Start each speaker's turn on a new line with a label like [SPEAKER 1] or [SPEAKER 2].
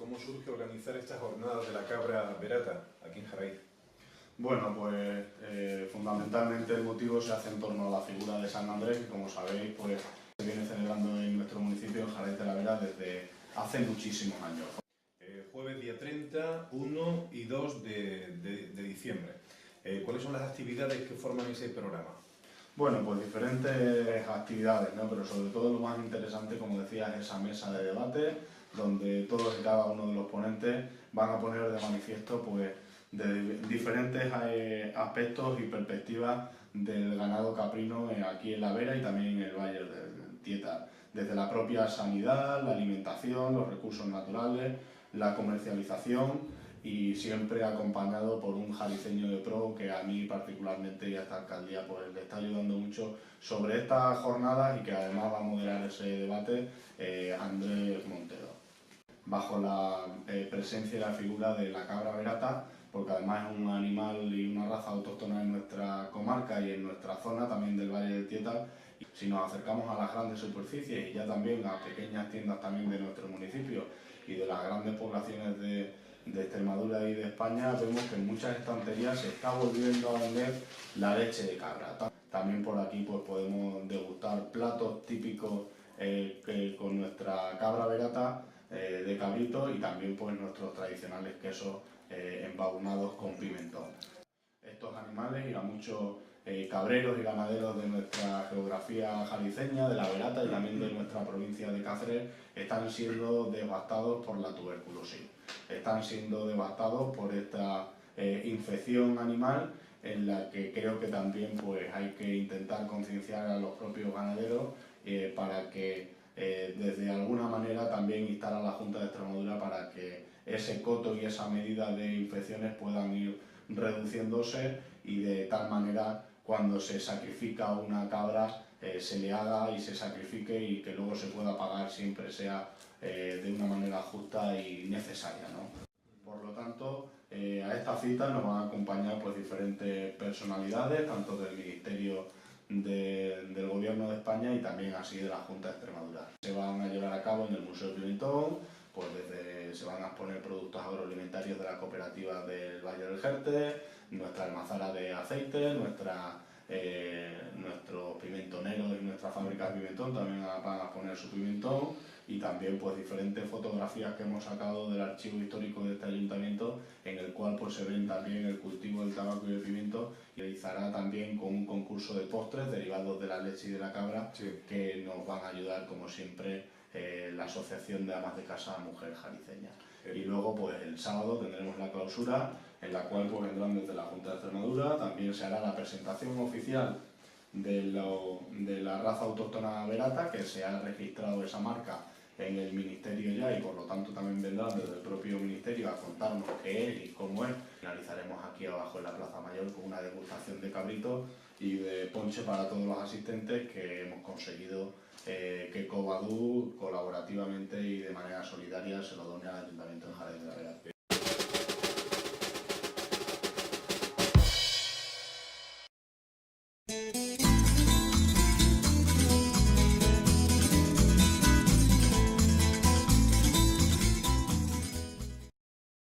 [SPEAKER 1] cómo surge organizar estas jornadas de la cabra verata aquí en Jaraíz.
[SPEAKER 2] Bueno, pues fundamentalmente el motivo se hace en torno a la figura de San Andrés, que como sabéis pues se viene celebrando en nuestro municipio, en Jaraíz de la Vera, desde hace muchísimos años.
[SPEAKER 1] Jueves día 30, 1 y 2 de diciembre. ¿Cuáles son las actividades que forman ese programa?
[SPEAKER 2] Bueno, pues diferentes actividades, ¿no? Pero sobre todo lo más interesante, como decía, es esa mesa de debate, donde todos y cada uno de los ponentes van a poner de manifiesto pues, de diferentes aspectos y perspectivas del ganado caprino aquí en La Vera y también en el Valle del Tieta, desde la propia sanidad, la alimentación, los recursos naturales, la comercialización y siempre acompañado por un jariceño de pro que a mí particularmente y a esta alcaldía pues le está ayudando mucho sobre estas jornadas y que además va a moderar ese debate Andrés Montero. Bajo la presencia y la figura de la cabra verata, porque además es un animal y una raza autóctona en nuestra comarca y en nuestra zona también del Valle del Tieta. Si nos acercamos a las grandes superficies y ya también a pequeñas tiendas también de nuestro municipio y de las grandes poblaciones de Extremadura y de España, vemos que en muchas estanterías se está volviendo a vender la leche de cabra. También por aquí pues, podemos degustar platos típicos con nuestra cabra verata de cabrito y también pues, nuestros tradicionales quesos embaunados con pimentón. Estos animales y a muchos cabreros y ganaderos de nuestra geografía jaliceña, de la Verata y también de nuestra provincia de Cáceres, están siendo devastados por la tuberculosis. Están siendo devastados por esta infección animal en la que creo que también pues, hay que intentar concienciar a los propios ganaderos para que desde alguna manera también instar a la Junta de Extremadura para que ese coto y esa medida de infecciones puedan ir reduciéndose y de tal manera cuando se sacrifica una cabra se le haga y se sacrifique y que luego se pueda pagar siempre sea de una manera justa y necesaria, ¿no? Por lo tanto, a esta cita nos van a acompañar pues, diferentes personalidades, tanto del Ministerio del Gobierno de España y también así de la Junta de Extremadura. Se van a llevar a cabo en el Museo Pimentón, pues se van a exponer productos agroalimentarios de la cooperativa del Valle del Jerte, nuestra almazara de aceite, nuestros pimentoneros y nuestra fábrica de pimentón también van a exponer su pimentón y también pues diferentes fotografías que hemos sacado del archivo histórico de este ayuntamiento en el cual pues se ven también el cultivo del tabaco y del pimiento y realizará también con un concurso de postres derivados de la leche y de la cabra que nos van a ayudar como siempre la Asociación de Amas de Casa Mujer Jariceña. Y luego pues el sábado tendremos la clausura en la cual pues, vendrán desde la Junta de Extremadura, también se hará la presentación oficial de la raza autóctona verata, que se ha registrado esa marca en el Ministerio ya y por lo tanto también vendrán desde el propio Ministerio a contarnos qué es y cómo es. Finalizaremos aquí abajo en la Plaza Mayor con una degustación de cabrito y de ponche para todos los asistentes que hemos conseguido que Covadú colaborativamente y de manera solidaria se lo done al Ayuntamiento de Jaraíz de la Vera.